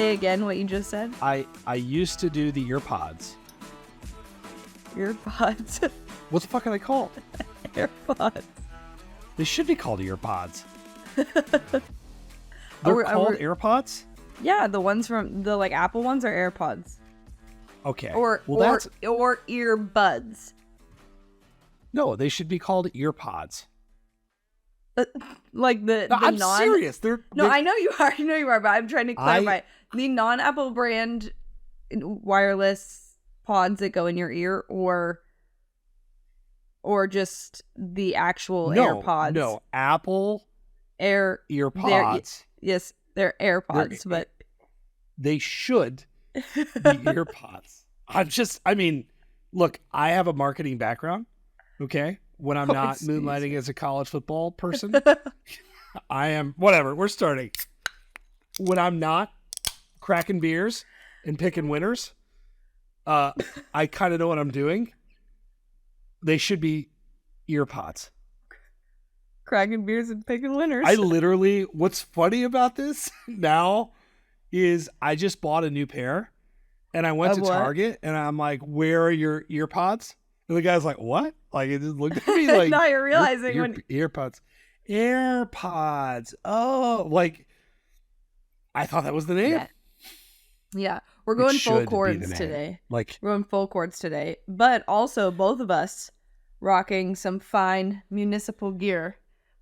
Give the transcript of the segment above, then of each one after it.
Say again what you just said. I used to do the earpods. Earpods. What the fuck are they called? AirPods. They should be called earpods. They're called AirPods? Yeah, the ones from the like Apple ones are AirPods. Okay. Or earbuds. No, they should be called earpods. Like the I'm serious. I know you are. I know you are, but I'm trying to clarify. The non-Apple brand wireless pods that go in your ear, or just the actual AirPods. No, Apple earpods. Yes, they're AirPods, but they should be earpods. Look, I have a marketing background. Okay, when I'm not moonlighting as a college football person, I am whatever. We're starting. When I'm not cracking beers and picking winners, I kind of know what I'm doing. They should be earpods. Cracking beers and picking winners. What's funny about this now is I just bought a new pair and I went to Target and I'm like, where are your earpods? And the guy's like, what? Like, it just looked at me like, now you're realizing earpods. Oh, like, I thought that was the name. Yeah. We're going full cords today. We're going full cords today. But also, both of us rocking some fine municipal gear.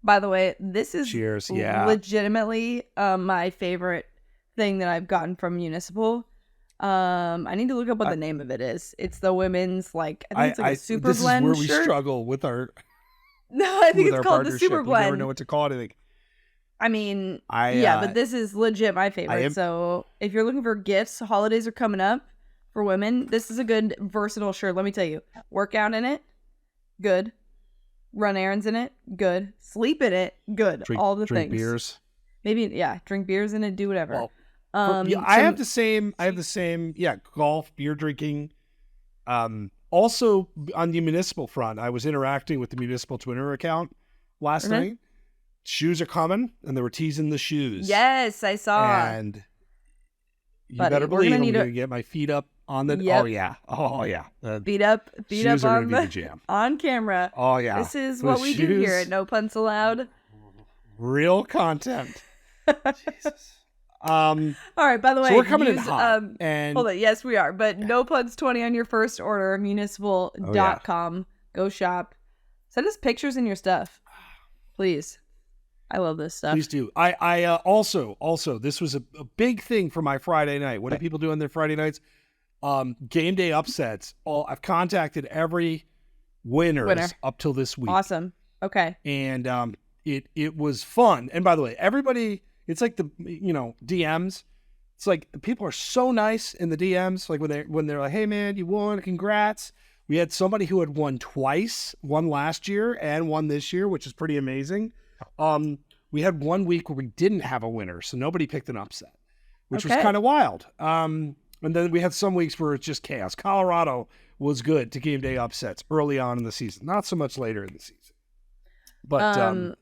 By the way, this is legitimately my favorite thing that I've gotten from municipal. I need to look up what the name of it is. It's the women's, like, I think it's like a super blend shirt. This is where we struggle with our No, I think it's called the super blend. We never know what to call it. I think. I mean, but this is legit my favorite. So if you're looking for gifts, holidays are coming up for women. This is a good versatile shirt. Let me tell you, work out in it, good. Run errands in it, good. Sleep in it, good. All the things. Drink beers. Maybe, drink beers in it, do whatever. Well, I have the same. Golf, beer drinking. Also on the municipal front, I was interacting with the municipal Twitter account last night. Shoes are coming, and they were teasing the shoes. Yes, I saw. And you better believe I'm going to get my feet up on the. Yep. Oh yeah. Feet up on the jam. On camera. Oh yeah. This is what we do here at No Punts Allowed. Real content. Jesus. All right. By the way, so we're coming in hot. And hold on. Yes, we are. But no puns 20 on your first order. Municipal.com. Go shop. Send us pictures in your stuff, please. I love this stuff. Please do. I also this was a big thing for my Friday night. What do people do on their Friday nights? Game day upsets. I've contacted every winner up till this week. Awesome. Okay. And it was fun. And by the way, everybody, it's like the DMs. It's like people are so nice in the DMs. Like when they're like, hey man, you won, congrats. We had somebody who had won twice, one last year and one this year, which is pretty amazing. We had 1 week where we didn't have a winner, so nobody picked an upset, which was kind of wild. And then we had some weeks where it's just chaos. Colorado was good to game day upsets early on in the season, not so much later in the season. But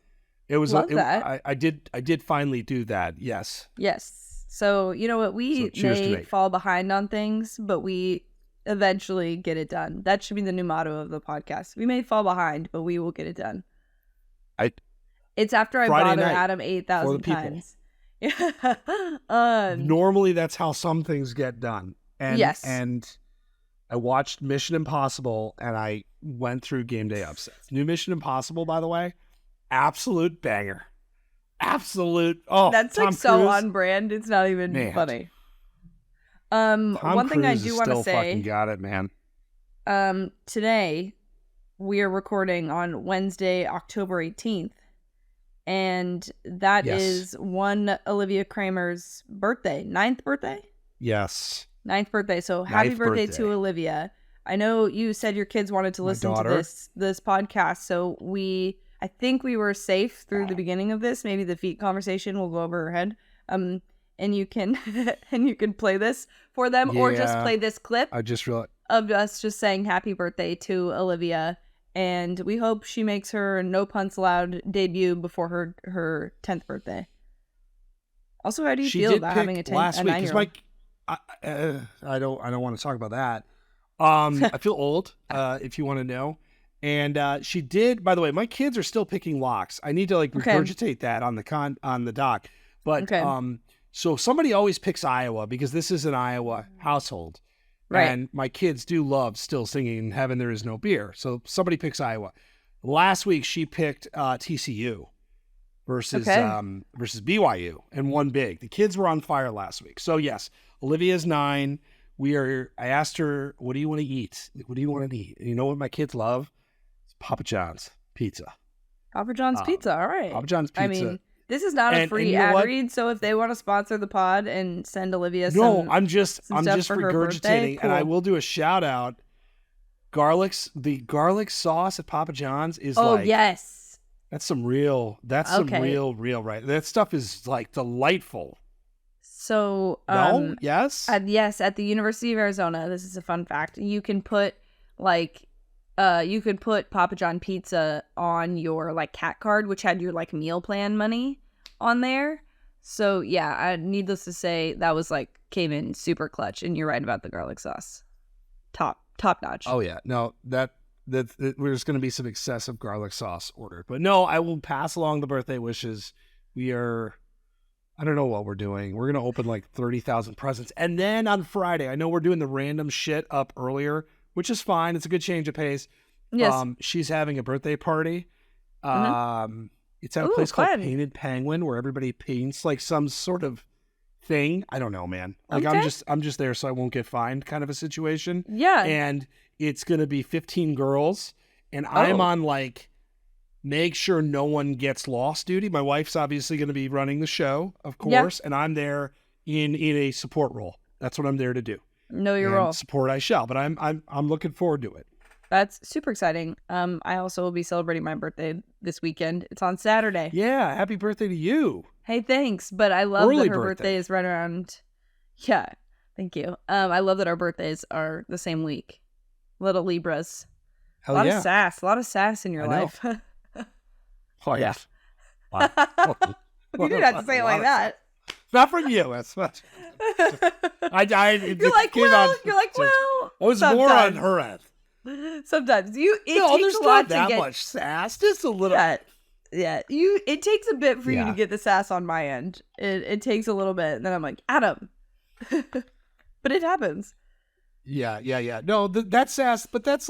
it was. I did finally do that. Yes. Yes. So you know what, we may fall behind on things, but we eventually get it done. That should be the new motto of the podcast. We may fall behind, but we will get it done. It's after I bother Adam 8,000 times. Normally, that's how some things get done. And, yes. And I watched Mission Impossible, and I went through game day upsets. New Mission Impossible, by the way, absolute banger. Absolute. Oh, that's Tom like so Cruise. on brand. It's not even funny. One thing I do want to say. Fucking got it, man. Today we are recording on Wednesday, October 18th. And that is one Olivia Kramer's birthday. 9th birthday? Yes. 9th birthday. So happy birthday to Olivia. I know you said your kids wanted to listen to this podcast. So I think we were safe through the beginning of this. Maybe the feet conversation will go over her head. And you can play this for them or just play this clip. I just realized of us just saying happy birthday to Olivia. And we hope she makes her No Punts Allowed debut before her 10th birthday. Also, how do you feel about having a 9-year-old? I don't want to talk about that. I feel old, if you want to know. And she did, by the way, my kids are still picking locks. I need to regurgitate that on the doc. But so somebody always picks Iowa because this is an Iowa household. Right. And my kids do love still singing Heaven There Is No Beer. So somebody picks Iowa. Last week she picked TCU versus BYU and won big. The kids were on fire last week. So yes, Olivia's 9. I asked her, what do you want to eat? What do you want to eat? And you know what my kids love? It's Papa John's pizza. Papa John's pizza. All right. Papa John's pizza. I mean, this is not a free ad read, so if they want to sponsor the pod and send Olivia I'm just regurgitating, cool. And I will do a shout out. The garlic sauce at Papa John's is yes. That's some real, right. That stuff is like delightful. So, yes, at the University of Arizona, this is a fun fact. You can put Papa John pizza on your cat card, which had your meal plan money on there. So yeah, needless to say, that was came in super clutch. And you're right about the garlic sauce, top notch. Oh yeah, no, that there's going to be some excessive garlic sauce ordered, but no, I will pass along the birthday wishes. I don't know what we're doing. We're going to open 30,000 presents. And then on Friday, I know we're doing the random shit up earlier, which is fine. It's a good change of pace. Yes. She's having a birthday party. It's at a place called Painted Penguin where everybody paints some sort of thing. I don't know, man. I'm just there so I won't get fined kind of a situation. Yeah. And it's going to be 15 girls. And I'm on make sure no one gets lost duty. My wife's obviously going to be running the show, of course, and I'm there in a support role. That's what I'm there to do. Know your role. Support I shall, but I'm looking forward to it. That's super exciting. I also will be celebrating my birthday this weekend. It's on Saturday. Yeah, happy birthday to you. Hey, thanks. But I love that her birthday is right around. Yeah, thank you. I love that our birthdays are the same week. Little Libras. Hell a lot of sass in your life. Oh, yeah. Wow. You didn't have to say it like that. Not from you. That's much. You're like, well. I was more on her end. Sometimes there's a lot not that much sass. Just a little. Yeah. It takes a bit for you to get the sass on my end. It takes a little bit, and then I'm like, Adam. But it happens. Yeah. No, that's sass, but that's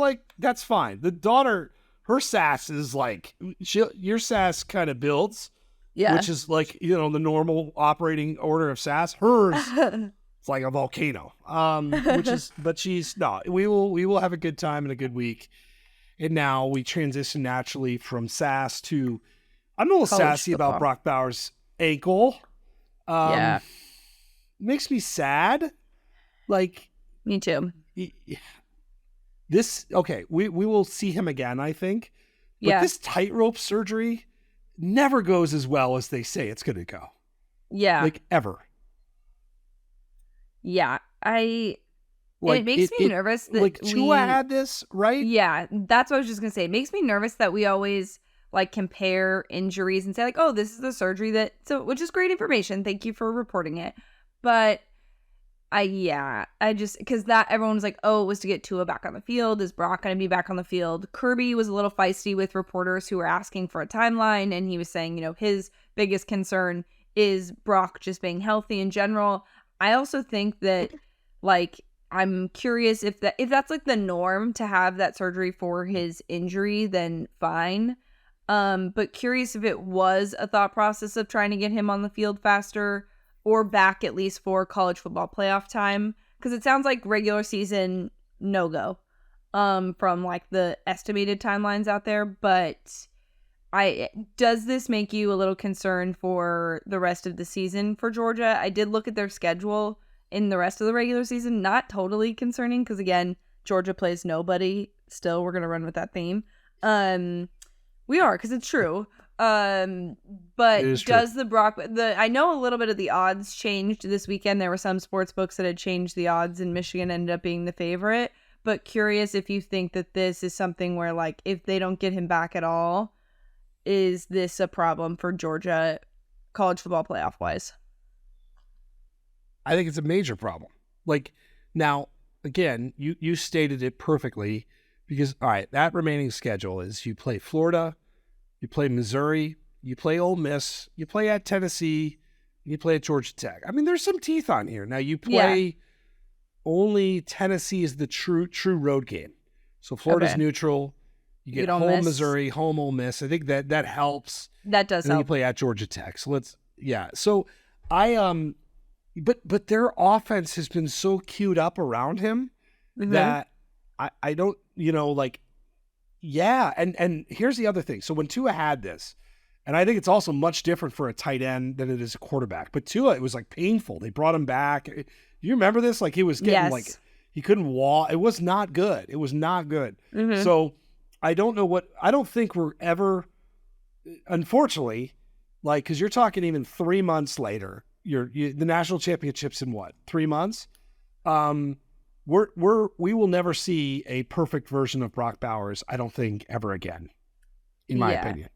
fine. The daughter. Her sass is your sass kind of builds, which is the normal operating order of sass. Hers, it's like a volcano. We will have a good time and a good week. And now we transition naturally from sass to, I'm a little sassy about Brock Bowers' ankle. Makes me sad. Me too. We will see him again, I think. But this tightrope surgery never goes as well as they say it's going to go. Yeah. Ever. Yeah. It makes me nervous that Tua had this, right? Yeah. That's what I was just going to say. It makes me nervous that we always compare injuries and say this is the surgery which is great information. Thank you for reporting it. But because everyone was it was to get Tua back on the field. Is Brock going to be back on the field? Kirby was a little feisty with reporters who were asking for a timeline, and he was saying, his biggest concern is Brock just being healthy in general. I also think that, I'm curious if that's the norm to have that surgery for his injury, then fine. But curious if it was a thought process of trying to get him on the field faster, or back at least for college football playoff time. Because it sounds like regular season no-go from the estimated timelines out there. But does this make you a little concerned for the rest of the season for Georgia? I did look at their schedule in the rest of the regular season. Not totally concerning because, again, Georgia plays nobody. Still, we're going to run with that theme. We are, because it's true. But does the Brock, I know a little bit of the odds changed this weekend. There were some sports books that had changed the odds, and Michigan ended up being the favorite. But curious if you think that this is something where, if they don't get him back at all, is this a problem for Georgia college football playoff wise? I think it's a major problem. Like, now, again, you stated it perfectly because, all right, that remaining schedule is you play Florida, you play Missouri, you play Ole Miss, you play at Tennessee, you play at Georgia Tech. I mean, there's some teeth on here. Now, you play only Tennessee is the true road game. So Florida's neutral. You get home Missouri, home Ole Miss. I think that helps. That does help. And then you play at Georgia Tech. So So I but their offense has been so queued up around him that I don't, and here's the other thing. So when Tua had this, and I think it's also much different for a tight end than it is a quarterback. But Tua, it was like painful. They brought him back. You remember this? Like he was getting he couldn't walk. It was not good. It was not good. Mm-hmm. So I don't think we're ever, unfortunately, because you're talking even 3 months later, the national championship's in what, 3 months? We will never see a perfect version of Brock Bowers, I don't think, ever again, in my opinion.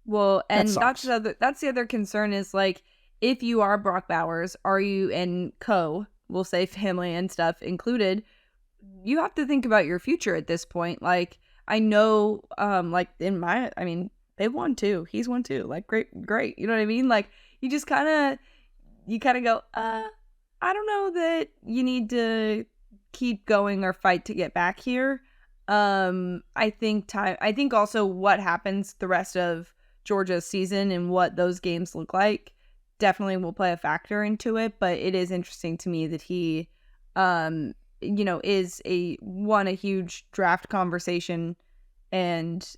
Well, and that's the other concern is if you are Brock Bowers, are you, and we'll say family and stuff included, you have to think about your future at this point. I know, they've won too. He's won too. Great. You know what I mean? You just kind of go, I don't know that you need to keep going or fight to get back here. I think also what happens the rest of Georgia's season and what those games look like definitely will play a factor into it. But it is interesting to me that he, is a huge draft conversation, and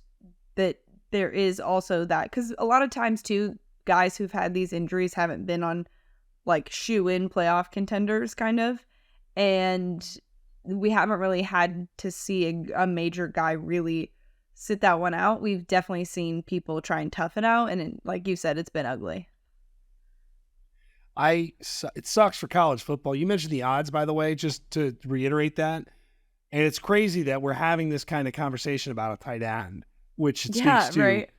that there is also that, because a lot of times too, guys who've had these injuries haven't been on shoe-in playoff contenders kind of, and we haven't really had to see a major guy really sit that one out. We've definitely seen people try and tough it out, and like you said, it's been ugly. It sucks for college football. You mentioned the odds, by the way, just to reiterate that. And it's crazy that we're having this kind of conversation about a tight end, which it speaks to, right.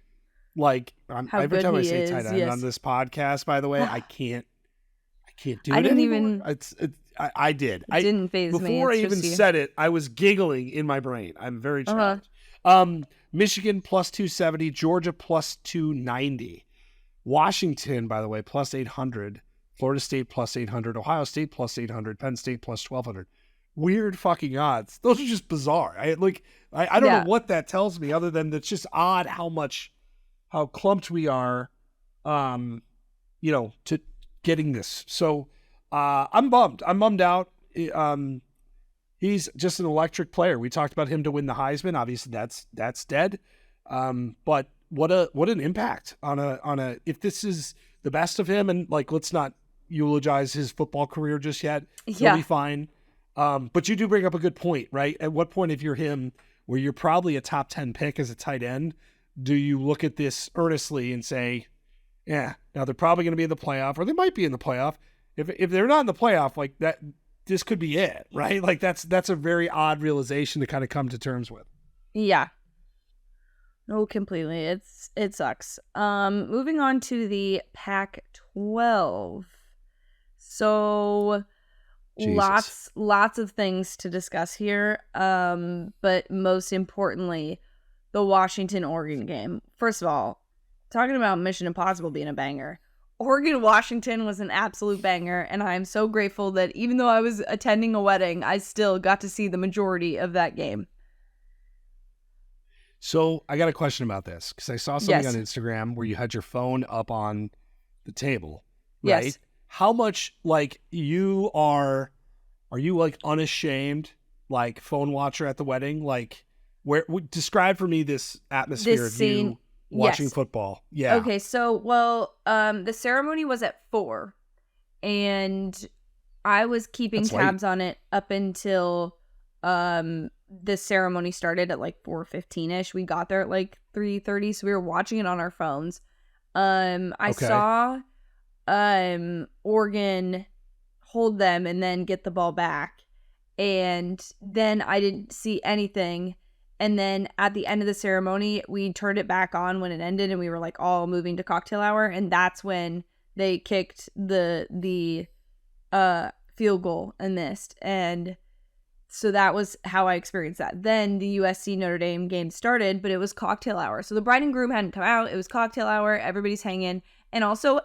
Every time I say tight end on this podcast, by the way, I can't do it anymore. I did. It didn't faze me. Before I even said it, I was giggling in my brain. I'm very challenged. Michigan plus 270, Georgia plus 290. Washington, by the way, plus 800. Florida State plus 800. Ohio State plus 800. Penn State plus 1200. Weird fucking odds. Those are just bizarre. I don't know what that tells me, other than it's just odd how clumped we are, to getting this. So I'm bummed. I'm bummed out. He's just an electric player. We talked about him to win the Heisman. Obviously, that's dead. But what an impact on a if this is the best of him, and let's not eulogize his football career just yet. He'll be fine. But you do bring up a good point, right? At what point, if you're him, where you're probably a top 10 pick as a tight end, do you look at this earnestly and say, yeah, now they're probably going to be in the playoff, or they might be in the playoff. If they're not in the playoff, that, this could be it, right? That's a very odd realization to kind of come to terms with. Yeah. No, completely. It sucks. Moving on to the Pac-12. So Jesus. lots of things to discuss here. But most importantly, the Washington-Oregon game. First of all, talking about Mission Impossible being a banger, Oregon-Washington was an absolute banger, and I am so grateful that even though I was attending a wedding, I still got to see the majority of that game. So I got a question about this, because I saw something on Instagram where you had your phone up on the table, right? Yes. How much are you unashamed phone watcher at the wedding? Where describe for me this atmosphere of scene, you watching football. Yeah. Okay, so the ceremony was at 4, and I was keeping tabs on it up until the ceremony started at 4:15ish. We got there at 3:30, so we were watching it on our phones. I saw Oregon hold them and then get the ball back, and then I didn't see anything. And then at the end of the ceremony, we turned it back on when it ended, and we were all moving to cocktail hour, and that's when they kicked the field goal and missed. And so that was how I experienced that. Then the USC Notre Dame game started, but it was cocktail hour. So the bride and groom hadn't come out. It was cocktail hour. Everybody's hanging. And also,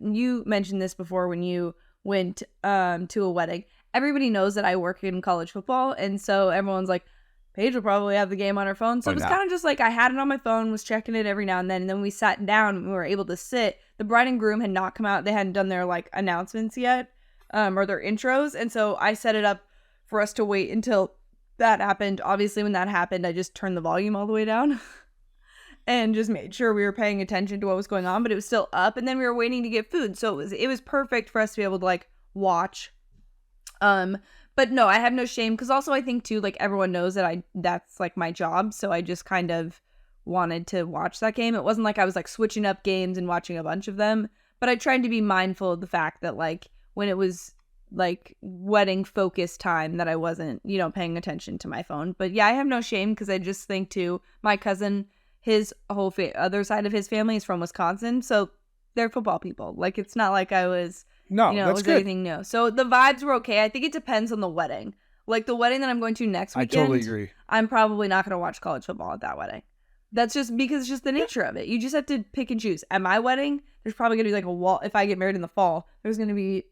you mentioned this before when you went to a wedding. Everybody knows that I work in college football. And so everyone's like, Paige will probably have the game on her phone. So it was kind of just like I had it on my phone, was checking it every now and then. And then we sat down and we were able to sit. The bride and groom had not come out. They hadn't done their like announcements yet or their intros. And so I set it up for us to wait until that happened. Obviously, when that happened, I just turned the volume all the way down and just made sure we were paying attention to what was going on, but it was still up. And then we were waiting to get food. So it was perfect for us to be able to like watch. But no, I have no shame because also I think too, like everyone knows that that's like my job. So I just kind of wanted to watch that game. It wasn't like I was like switching up games and watching a bunch of them, but I tried to be mindful of the fact that like when it was like wedding focus time that I wasn't, paying attention to my phone. But yeah, I have no shame because I just think too, my cousin, his whole other side of his family is from Wisconsin. So they're football people. Like it's not like I was, that's it was good. anything new. So the vibes were okay. I think it depends on the wedding. Like the wedding that I'm going to next weekend. I totally agree. I'm probably not going to watch college football at that wedding. That's just because it's just the nature of it. You just have to pick and choose. At my wedding, there's probably going to be like a wall. If I get married in the fall, there's going to be,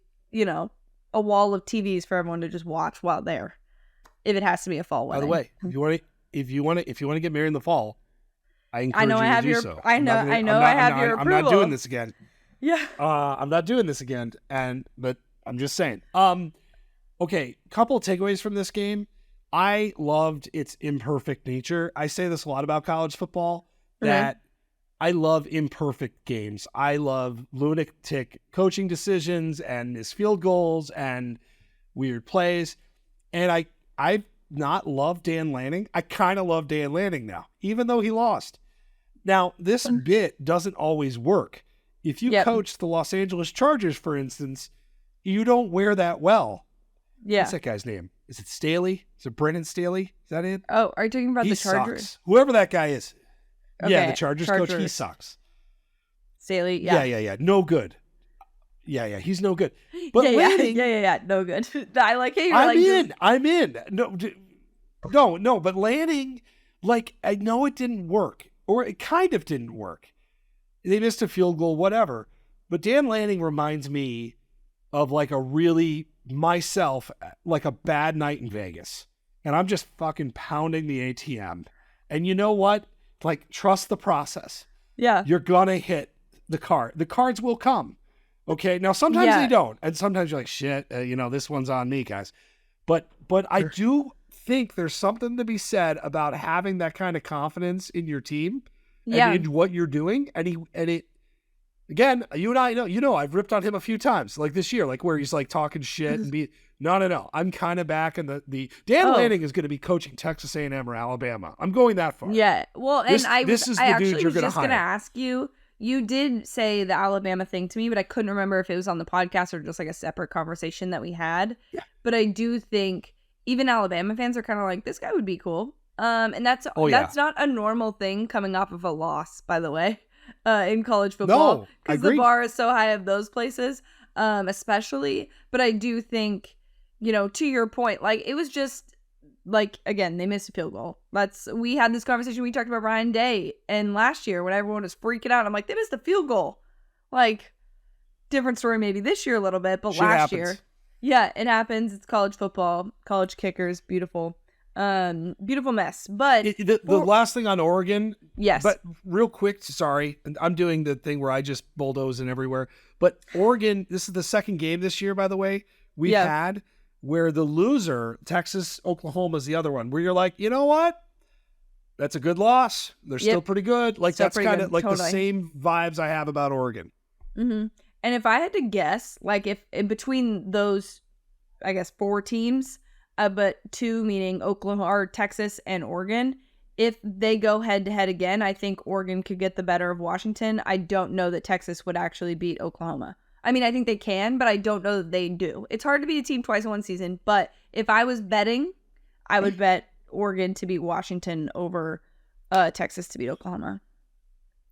a wall of TVs for everyone to just watch while there. If it has to be a fall wedding. By the way, if you want to get married in the fall, I encourage you to do so. I have your approval. I'm not doing this again. Yeah. I'm not doing this again. But I'm just saying. Okay, couple of takeaways from this game. I loved its imperfect nature. I say this a lot about college football, that I love imperfect games. I love lunatic coaching decisions and missed field goals and weird plays. And I've not loved Dan Lanning. I kind of love Dan Lanning now, even though he lost. Now, this bit doesn't always work. If you coach the Los Angeles Chargers, for instance, you don't wear that well. Yeah. What's that guy's name? Is it Staley? Is it Brennan Staley? Is that it? Oh, are you talking about the Chargers? Sucks. Whoever that guy is. Okay, yeah, the Chargers coach, he sucks. Staley, yeah. Yeah. No good. Yeah, he's no good. But Lanning... Yeah, no good. I like it. I'm in. No, but Lanning, like, I know it didn't work. Or it kind of didn't work. They missed a field goal, whatever. But Dan Lanning reminds me of like like a bad night in Vegas. And I'm just fucking pounding the ATM. And you know what? Like, trust the process. Yeah. You're going to hit the card. The cards will come. Okay. Now, sometimes they don't. And sometimes you're like, shit, this one's on me, guys. But I do think there's something to be said about having that kind of confidence in your team and in what you're doing. And it, again, you and I know, I've ripped on him a few times, like this year, like where he's like talking shit and no. I'm kind of back in the Dan Lanning is going to be coaching Texas A&M or Alabama. I'm going that far. Yeah. Well, and I was just going to ask you, you did say the Alabama thing to me, but I couldn't remember if it was on the podcast or just like a separate conversation that we had. Yeah. But I do think even Alabama fans are kind of like, this guy would be cool. And that's not a normal thing coming off of a loss, by the way, in college football. Because the bar is so high of those places, especially. But I do think, to your point, like it was just like, again, they missed a field goal. We had this conversation. We talked about Ryan Day and last year when everyone was freaking out. I'm like, they missed a field goal. Like, different story maybe this year a little bit, but last year. Yeah, it happens. It's college football, college kickers, beautiful mess. But the last thing on Oregon. Yes. But real quick, sorry, I'm doing the thing where I just bulldoze in everywhere. But Oregon, this is the second game this year, by the way, we've had where the loser, Texas, Oklahoma is the other one, where you're like, you know what? That's a good loss. They're still pretty good. Like that's kind of like the same vibes I have about Oregon. Mm-hmm. And if I had to guess, like if in between those, I guess 4 teams, but 2 meaning Oklahoma or Texas and Oregon, if they go head to head again, I think Oregon could get the better of Washington. I don't know that Texas would actually beat Oklahoma. I mean, I think they can, but I don't know that they do. It's hard to beat a team twice in one season, but if I was betting, I would bet Oregon to beat Washington over Texas to beat Oklahoma.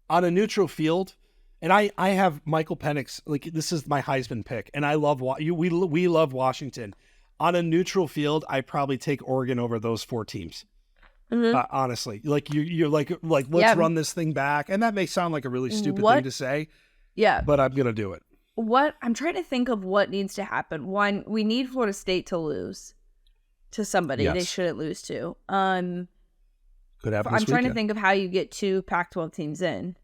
On a neutral field, And I have Michael Penix. Like, this is my Heisman pick, and I love we love Washington. On a neutral field, I probably take Oregon over those 4 teams. Honestly, like you're like let's run this thing back, and that may sound like a really stupid thing to say. Yeah, but I'm gonna do it. What I'm trying to think of what needs to happen. One, we need Florida State to lose to somebody they shouldn't lose to. Could happen. I'm trying to think of how you get 2 Pac-12 teams in.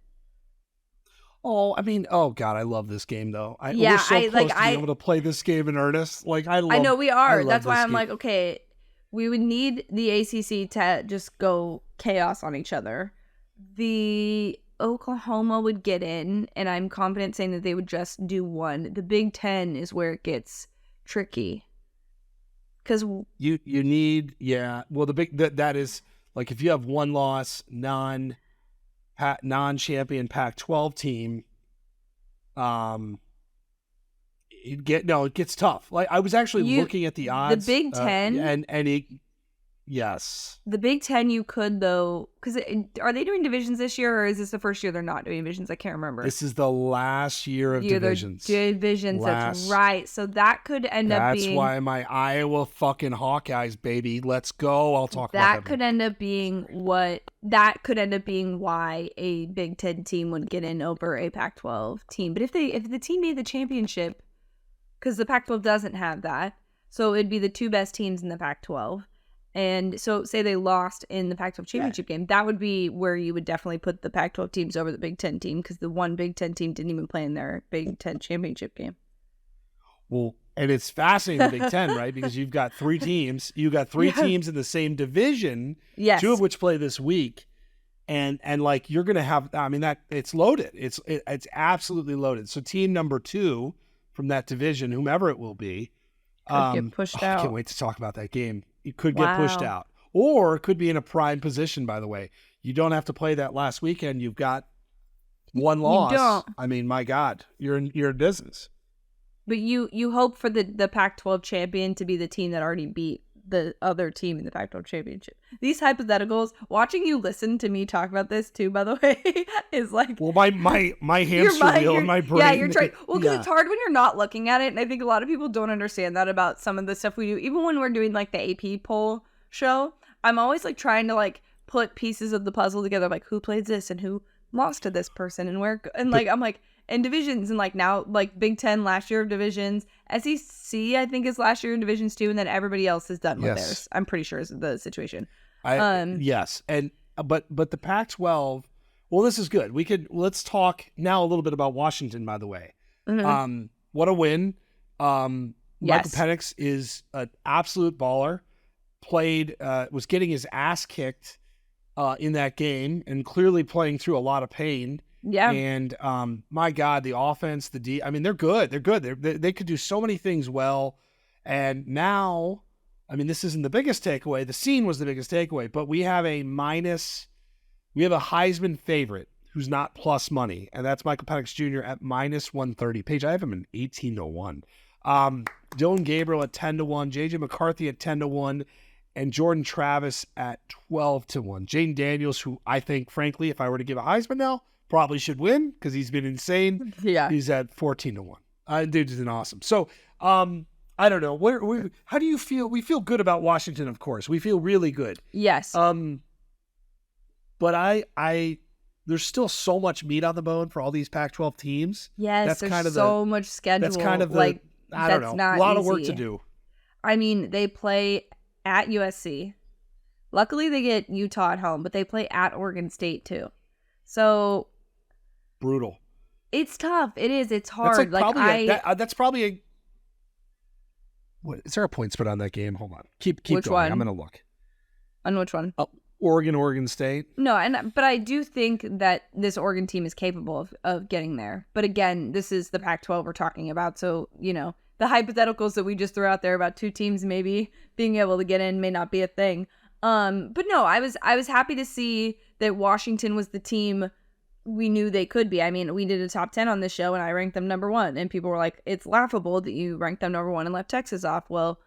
Oh, I mean, oh God, I love this game though. We're so close to be able to play this game in earnest. Like I know we are. That's why I'm like, okay, we would need the ACC to just go chaos on each other. The Oklahoma would get in, and I'm confident saying that they would just do one. The Big Ten is where it gets tricky. Because you need, well, that is like if you have one loss, non-champion Pac-12 team, it gets tough. Like I was actually looking at the odds. The Big Ten, yes. The Big Ten, you could though, because are they doing divisions this year, or is this the first year they're not doing divisions? I can't remember. This is the last year of divisions. That's right. So that could end up being. That's why my Iowa fucking Hawkeyes, baby. Let's go. I'll talk about that. That could end up being why a Big Ten team would get in over a Pac-12 team. But if the team made the championship, because the Pac-12 doesn't have that, so it'd be the 2 best teams in the Pac-12. And so say they lost in the Pac-12 championship game, that would be where you would definitely put the Pac-12 teams over the Big Ten team, because the one Big Ten team didn't even play in their Big Ten championship game. Well, and it's fascinating, the Big Ten, right? Because you've got 3 teams. You got 3 teams in the same division, 2 of which play this week. And like you're going to have, I mean, that it's loaded. It's absolutely loaded. So team number 2 from that division, whomever it will be, could get pushed out. I can't wait to talk about that game. It could get pushed out, or it could be in a prime position. By the way, you don't have to play that last weekend. You've got 1 loss. You don't. I mean, my God, you're in business. But you hope for the Pac-12 champion to be the team that already beat the other team in the Pac-12 championship. These hypotheticals, watching you listen to me talk about this too, by the way, is like, well, my hamster wheel in my brain. Yeah, you're trying. Well, because it's hard when you're not looking at it, and I think a lot of people don't understand that about some of the stuff we do. Even when we're doing like the AP poll show, I'm always like trying to like put pieces of the puzzle together, like who plays this and who lost to this person and where, and like I'm like. And divisions, and like now, like Big Ten last year of divisions, SEC I think is last year in divisions too, and then everybody else is done with theirs. I'm pretty sure is the situation. Yes, and but the Pac-12. Well, this is good. Let's talk now a little bit about Washington. By the way, what a win! Michael Penix is an absolute baller. Was getting his ass kicked in that game, and clearly playing through a lot of pain. Yeah. And my God, the offense, I mean, they're good. They're good. They could do so many things well. And now, I mean, this isn't the biggest takeaway. The scene was the biggest takeaway, but we have a Heisman favorite who's not plus money, and that's Michael Penix Jr. at minus 130. Paige, I have him in 18-1. Dylan Gabriel at 10-1, JJ McCarthy at 10-1, and Jordan Travis at 12-1. Jaden Daniels, who I think, frankly, if I were to give a Heisman now, probably should win because he's been insane. Yeah. He's at 14-1. Dude is an awesome. So, I don't know. How do you feel? We feel good about Washington, of course. We feel really good. Yes. But there's still so much meat on the bone for all these Pac-12 teams. Yes, there's kind of so much schedule. That's kind of I don't know. A lot of work to do. I mean, they play at USC. Luckily, they get Utah at home, but they play at Oregon State too. So brutal. It's tough. It is. It's hard. That's probably a. What is there a point spread on that game? Hold on. Keep which going. One? I'm gonna look. On which one? Oregon State. No, but I do think that this Oregon team is capable of getting there. But again, this is the Pac-12 we're talking about, so the hypotheticals that we just threw out there about 2 teams maybe being able to get in may not be a thing. But no, I was happy to see that Washington was the team we knew they could be. I mean, we did a top 10 on this show and I ranked them number 1, and people were like, it's laughable that you ranked them number 1 and left Texas off. Well,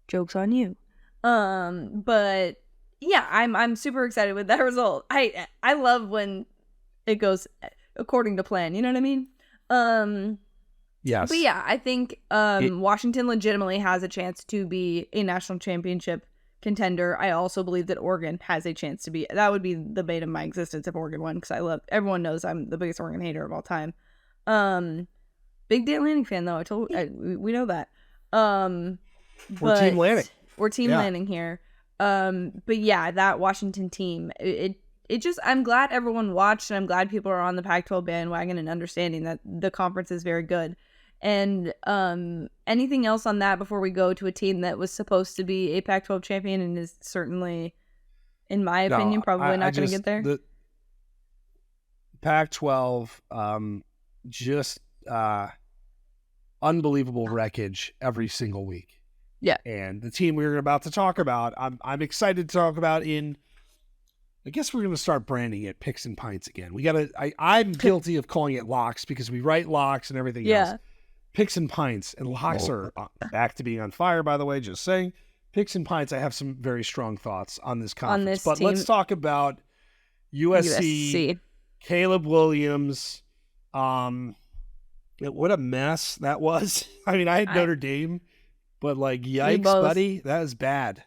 joke's on you. But yeah, I'm super excited with that result. I love when it goes according to plan. You know what I mean? Yes. But yeah, I think Washington legitimately has a chance to be a national championship contender. I also believe that Oregon has a chance to be. That would be the bane of my existence if Oregon won, because everyone knows I'm the biggest Oregon hater of all time. Big Dan Lanning fan though. We know that. We're Team Lanning. We're Team Lanning here. But yeah, that Washington team, it just, I'm glad everyone watched, and I'm glad people are on the Pac-12 bandwagon and understanding that the conference is very good. And anything else on that before we go to a team that was supposed to be a Pac-12 champion and is certainly, in my opinion, probably not going to get there? The Pac-12, just unbelievable wreckage every single week. Yeah. And the team we were about to talk about, I'm excited to talk about I guess we're going to start branding it Picks and Pints again. I'm guilty of calling it locks because we write locks and everything else. Picks and Pints, and locks are back to being on fire, by the way, just saying. Picks and Pints, I have some very strong thoughts on this conference. But let's talk about USC. Caleb Williams. What a mess that was. I mean, I had Notre Dame, but like, yikes, buddy, that was bad.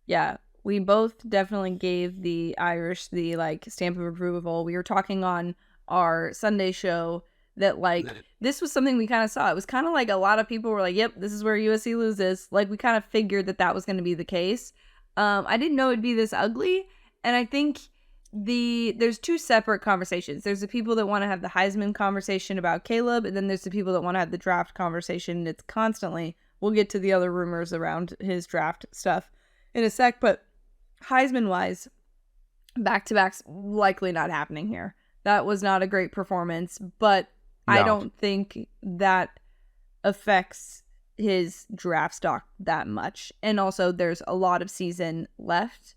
Yeah. We both definitely gave the Irish the like stamp of approval. We were talking on our Sunday show that like this was something we kind of saw. It was kind of like a lot of people were like, yep, this is where USC loses. Like we kind of figured that was going to be the case. I didn't know it'd be this ugly. And I think there's two separate conversations. There's the people that want to have the Heisman conversation about Caleb, and then there's the people that want to have the draft conversation. It's constantly, we'll get to the other rumors around his draft stuff in a sec, but Heisman-wise, back-to-backs likely not happening here. That was not a great performance, but no. I don't think that affects his draft stock that much. And also, there's a lot of season left.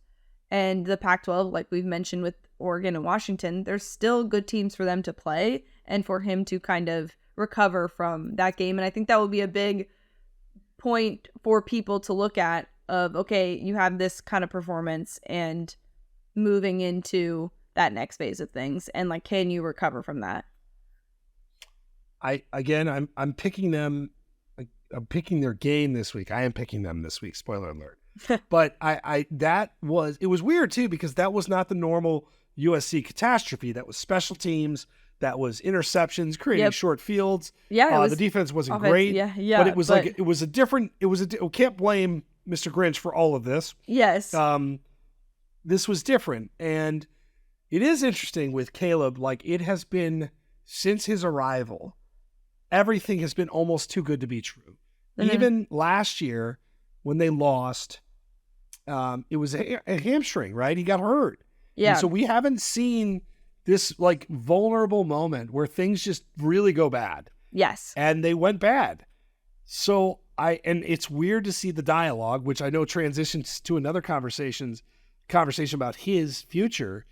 And the Pac-12, like we've mentioned with Oregon and Washington, there's still good teams for them to play and for him to kind of recover from that game. And I think that will be a big point for people to look at of, okay, you have this kind of performance and moving into that next phase of things. And like, can you recover from that? I'm picking them. I'm picking their game this week. I am picking them this week. Spoiler alert. But it was weird too, because that was not the normal USC catastrophe. That was special teams. That was interceptions, creating short fields. Yeah. The defense wasn't great. Yeah. But it was we can't blame Mr. Grinch for all of this. Yes. This was different. And it is interesting with Caleb, like it has been since his arrival, everything has been almost too good to be true. Mm-hmm. Even last year when they lost, it was a hamstring, right? He got hurt. Yeah. And so we haven't seen this like vulnerable moment where things just really go bad. Yes. And they went bad. So and it's weird to see the dialogue, which I know transitions to another conversation about his future.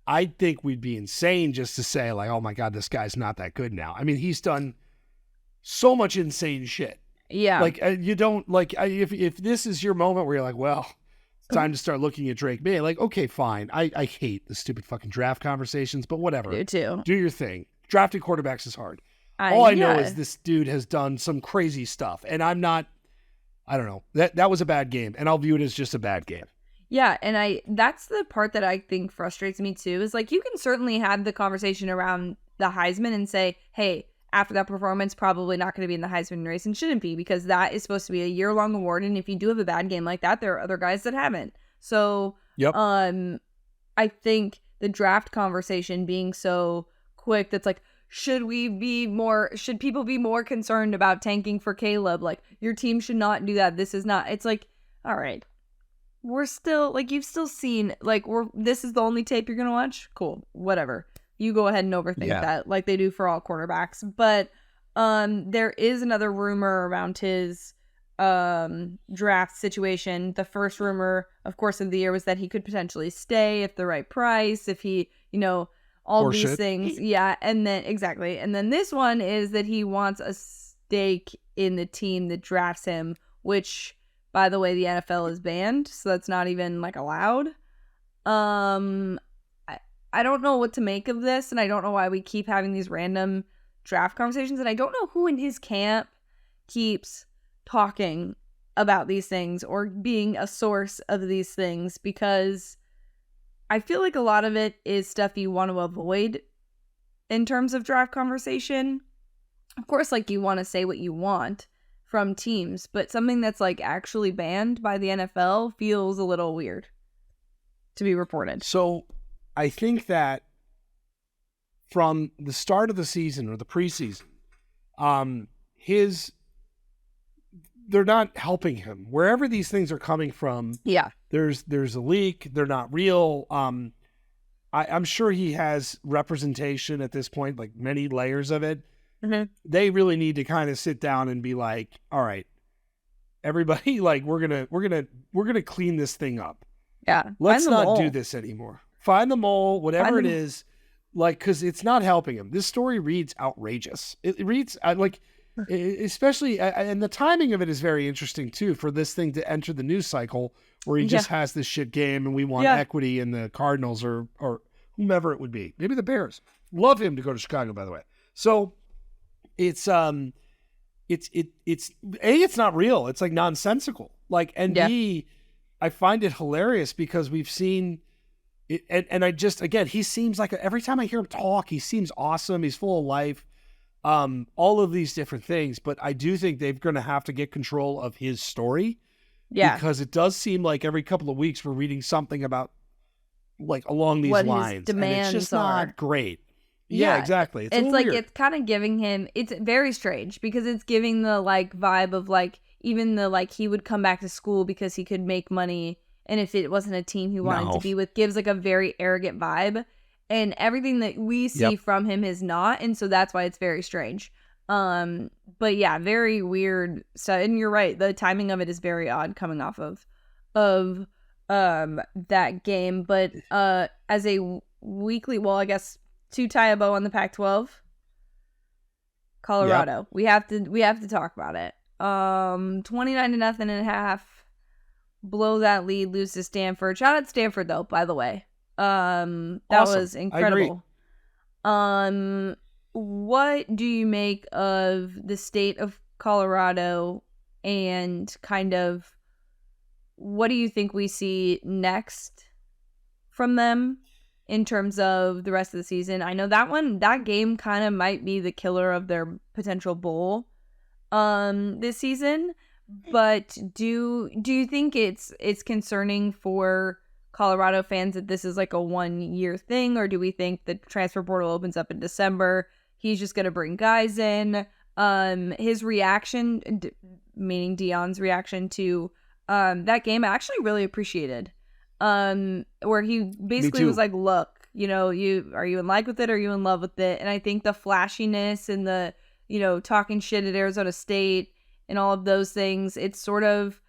I think we'd be insane just to say like, oh my God, this guy's not that good now. I mean, he's done so much insane shit. Yeah. Like you don't like, if this is your moment where you're like, well, it's time to start looking at Drake May, like, okay, fine. I hate the stupid fucking draft conversations, but whatever. You too. Do your thing. Drafting quarterbacks is hard. All I know is this dude has done some crazy stuff, and I don't know. That was a bad game, and I'll view it as just a bad game. Yeah, and that's the part that I think frustrates me too, is like you can certainly have the conversation around the Heisman and say, hey, after that performance, probably not going to be in the Heisman race and shouldn't be, because that is supposed to be a year-long award, and if you do have a bad game like that, there are other guys that haven't. So, yep. I think the draft conversation being so quick, that's like, should people be more concerned about tanking for Caleb? Like, your team should not do that. This is not, it's like, all right, we're still, like, you've still seen, like, this is the only tape you're going to watch? Cool. Whatever. You go ahead and overthink that, like they do for all quarterbacks. But there is another rumor around his draft situation. The first rumor, of course, of the year was that he could potentially stay if the right price, if he, all these things. Yeah. And then exactly. And then this one is that he wants a stake in the team that drafts him, which, by the way, the NFL is banned. So that's not even like allowed. I don't know what to make of this, and I don't know why we keep having these random draft conversations, and I don't know who in his camp keeps talking about these things or being a source of these things, because I feel like a lot of it is stuff you want to avoid in terms of draft conversation. Of course, like, you want to say what you want from teams, but something that's like actually banned by the NFL feels a little weird to be reported. So I think that from the start of the season or the preseason, they're not helping him. Wherever these things are coming from, there's a leak. They're not real. I'm sure he has representation at this point, like many layers of it. Mm-hmm. They really need to kind of sit down and be like, all right, everybody, like, we're gonna clean this thing up. Yeah, let's not do this anymore. Find the mole, whatever it is, like, because it's not helping him. This story reads outrageous. It reads like, especially, and the timing of it is very interesting too, for this thing to enter the news cycle where he just has this shit game and we want equity in the Cardinals or whomever it would be. Maybe the Bears. Love him to go to Chicago, by the way. So it's it's not real. It's like nonsensical. Like, and B, I find it hilarious because we've seen it, and I just, again, he seems like, every time I hear him talk, he seems awesome. He's full of life. All of these different things, but I do think they're going to have to get control of his story. Yeah. Because it does seem like every couple of weeks we're reading something about, like, along these lines. His demands, and it's just not great. Yeah, exactly. It's like, weird. It's kind of giving him, it's very strange because it's giving the, like, vibe of, like, even the, like, he would come back to school because he could make money, and if it wasn't a team he wanted to be with, gives, like, a very arrogant vibe. And everything that we see from him is not, and so that's why it's very strange. But yeah, very weird stuff. And you're right, the timing of it is very odd coming off of that game. But as a weekly, well, I guess to tie a bow on the Pac-12, Colorado. We have to talk about it. 29-0 and a half. Blow that lead, lose to Stanford. Shout out Stanford though, by the way. That awesome. Was incredible. What do you make of the state of Colorado, and kind of what do you think we see next from them in terms of the rest of the season? I know that game kind of might be the killer of their potential bowl this season, but do you think it's concerning for Colorado fans that this is like a 1-year thing, or do we think the transfer portal opens up in December? He's just going to bring guys in. His reaction, meaning Deion's reaction to that game, I actually really appreciated. Where he basically was like, look, are you in like with it? Or are you in love with it? And I think the flashiness and the, talking shit at Arizona State and all of those things, it's sort of,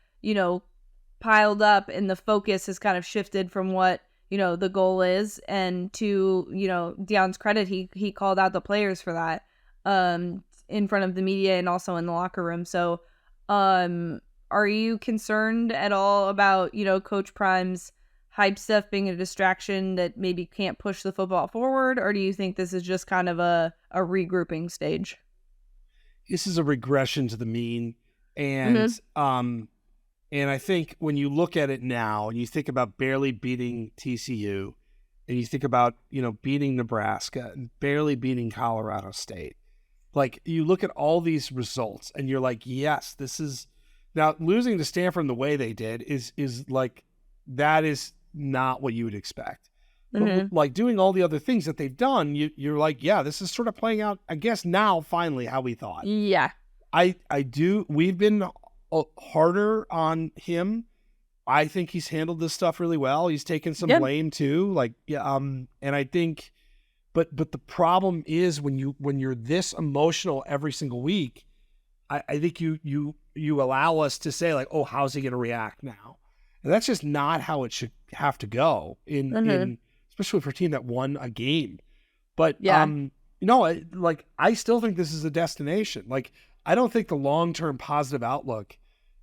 piled up, and the focus has kind of shifted from what the goal is, and to Deion's credit, he called out the players for that in front of the media and also in the locker room. So are you concerned at all about Coach Prime's hype stuff being a distraction that maybe can't push the football forward, or do you think this is just kind of a regrouping stage? This is a regression to the mean, and and I think when you look at it now and you think about barely beating TCU, and you think about, beating Nebraska and barely beating Colorado State, like, you look at all these results and you're like, yes, this is, now losing to Stanford the way they did is like, that is not what you would expect. But like, doing all the other things that they've done, you're like, yeah, this is sort of playing out, I guess, now finally how we thought. Yeah. We've been harder on him. I think he's handled this stuff really well. He's taken some blame too. Like, and I think, but the problem is when you're this emotional every single week, I think you allow us to say, like, oh, how's he going to react now? And that's just not how it should have to go in especially for a team that won a game. But like, I still think this is a destination. Like, I don't think the long-term positive outlook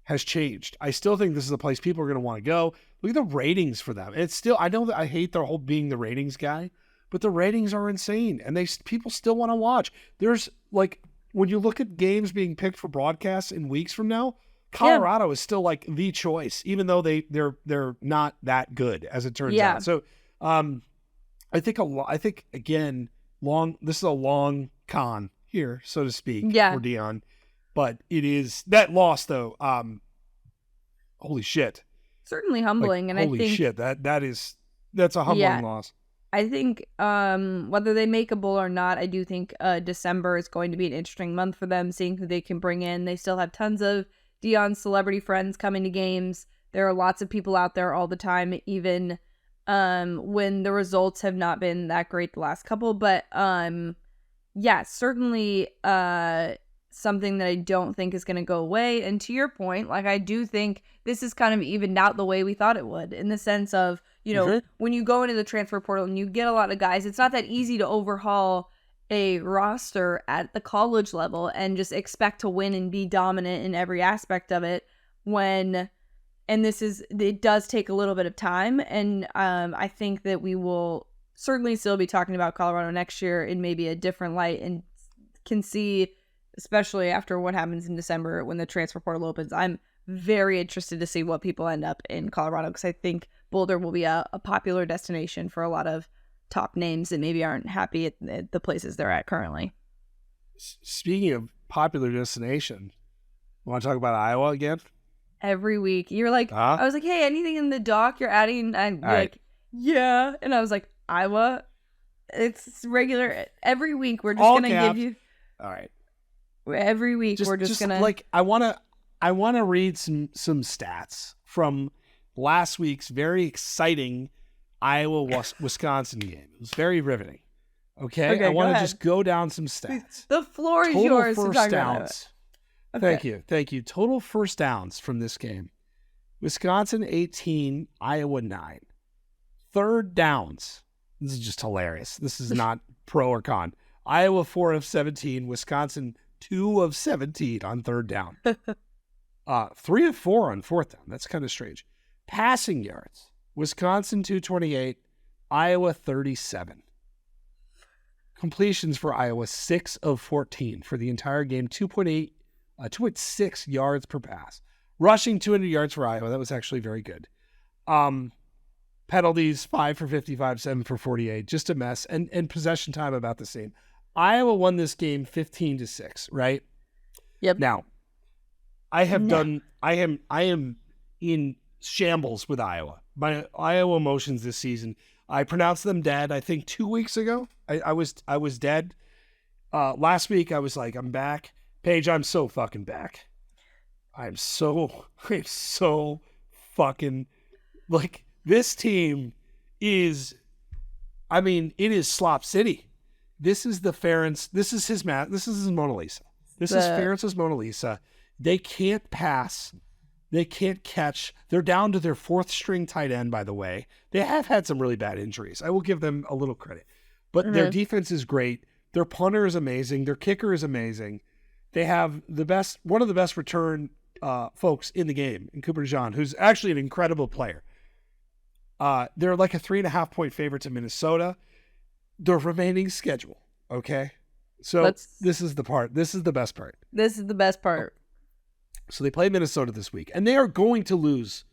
has changed. I still think this is a place people are going to want to go. Look at the ratings for them. It's still, I know that I hate the whole being the ratings guy, but the ratings are insane, and people still want to watch. There's like, when you look at games being picked for broadcasts in weeks from now, Colorado is still like the choice, even though they're not that good, as it turns out. So, I think again, this is a long con here, so to speak, for Dion, but it is that loss though. Holy shit! Certainly humbling, and holy I think shit, that's a humbling loss. I think whether they make a bowl or not, I do think December is going to be an interesting month for them, seeing who they can bring in. They still have tons of Dion's celebrity friends coming to games. There are lots of people out there all the time, even when the results have not been that great the last couple. But certainly something that I don't think is going to go away. And to your point, like, I do think this is kind of evened out the way we thought it would, in the sense of, when you go into the transfer portal and you get a lot of guys, it's not that easy to overhaul a roster at the college level and just expect to win and be dominant in every aspect of it it does take a little bit of time. And I think that we will certainly still be talking about Colorado next year in maybe a different light, and can see, especially after what happens in December when the transfer portal opens. I'm very interested to see what people end up in Colorado, because I think Boulder will be a popular destination for a lot of top names that maybe aren't happy at the places they're at currently. Speaking of popular destination, want to talk about Iowa again? Every week. You're like, I was like, hey, anything in the doc you're adding? And you're like, yeah. And I was like, Iowa? It's regular. Every week we're just going to give you. All right. Every week we're just going to. Like, I want to read some stats from last week's very exciting Iowa-Wisconsin game. It was very riveting. Okay, I want to just go down some stats. The floor is yours to talk about it. Thank you. Total first downs from this game: Wisconsin 18, Iowa 9. Third downs. This is just hilarious. This is not pro or con. Iowa 4 of 17, Wisconsin 2 of 17 on third down. 3 of 4 on fourth down. That's kind of strange. Passing yards: Wisconsin 228, Iowa 37. Completions for Iowa 6 of 14 for the entire game, 2.6 yards per pass. Rushing 200 yards for Iowa. That was actually very good. Penalties 5 for 55, 7 for 48. Just a mess. And possession time about the same. Iowa won this game 15-6, right? Yep. Now, I am in shambles with Iowa. My Iowa emotions this season. I pronounced them dead, I think 2 weeks ago. I was dead. Last week I was like, I'm back. Paige, I'm so fucking back. I'm so fucking, like, this team is, it is Slop City. This is the Ferentz. This is his Mona Lisa. This is Ferentz's Mona Lisa. They can't pass. They can't catch. They're down to their fourth string tight end, by the way. They have had some really bad injuries. I will give them a little credit. But their defense is great. Their punter is amazing. Their kicker is amazing. They have one of the best return folks in the game, in Cooper DeJean, who's actually an incredible player. They're like a 3.5-point favorite to Minnesota. Their remaining schedule, okay? So this is the part. This is the best part. This is the best part. So they play Minnesota this week, and they are going to lose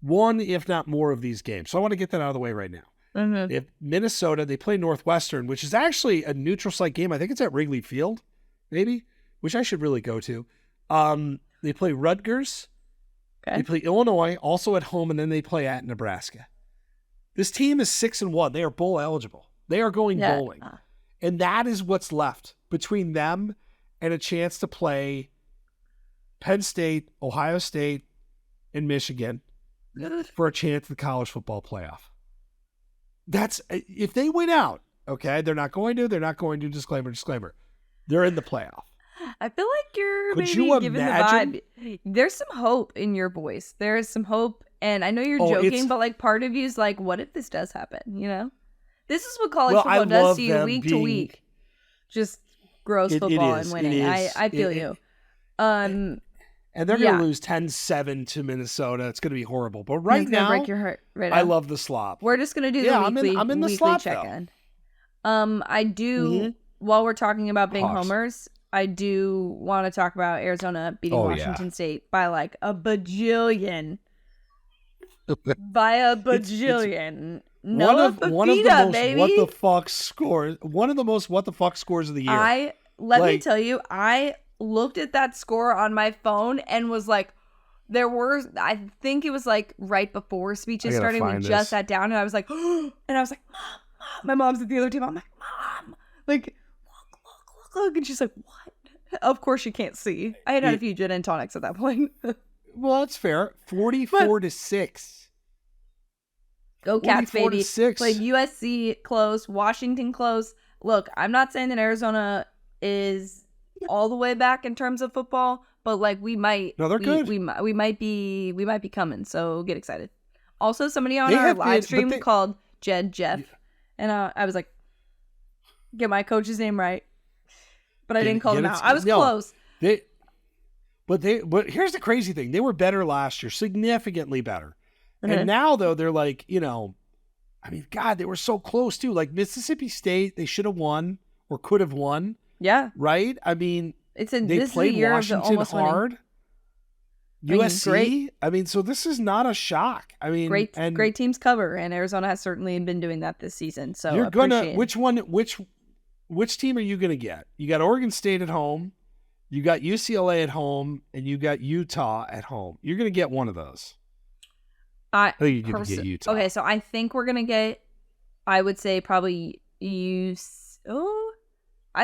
one, if not more, of these games. So I want to get that out of the way right now. Mm-hmm. If Minnesota, they play Northwestern, which is actually a neutral site game. I think it's at Wrigley Field, maybe, which I should really go to. They play Rutgers. Okay. They play Illinois, also at home, and then they play at Nebraska. This team is 6-1. They are bowl eligible. They are going bowling. And that is what's left between them and a chance to play Penn State, Ohio State, and Michigan for a chance at the college football playoff. That's, if they win out, okay, they're not going to, disclaimer. They're in the playoff. I feel like you're giving the vibe. There's some hope in your voice. There is some hope, and I know you're joking, but like part of you is like, what if this does happen, you know? This is what college football does to you week to week. Just gross football and winning. I feel you. And they're going to lose 10-7 to Minnesota. It's going to be horrible. But right now, break your heart right I love the slop. We're just going to do the weekly I'm in the slop, check-in. I do, while we're talking about being homers, I do want to talk about Arizona beating Washington State by like a bajillion. By a bajillion. One of the most what the fuck scores. One of the most what the fuck scores of the year. Let me tell you, I looked at that score on my phone and was like, I think it was like right before speeches started. We just sat down and I was like, and I was like, Mom. My mom's at the other table. I'm like, Mom, like, look. And she's like, what? Of course she can't see. I had a few gin and tonics at that point. Well, that's fair. 44-6. Go Cats, baby. Like USC close, Washington close. Look, I'm not saying that Arizona is all the way back in terms of football, but like we might. No, they're good. We might be coming. So get excited. Also, somebody on our live stream called Jeff, and I was like, get my coach's name right, but I didn't call him out. I was close. But here's the crazy thing: they were better last year, significantly better. And now, though, they're like, I mean, God, they were so close, too. Like, Mississippi State, they should have won or could have won. Yeah. Right? I mean, they played Washington hard. Winning. USC, I mean, so this is not a shock. I mean, great teams cover, and Arizona has certainly been doing that this season. So you're which team are you going to get? You got Oregon State at home, you got UCLA at home, and you got Utah at home. You're going to get one of those. I think you're going to get Utah. Okay, so I think we're going to get, I would say probably I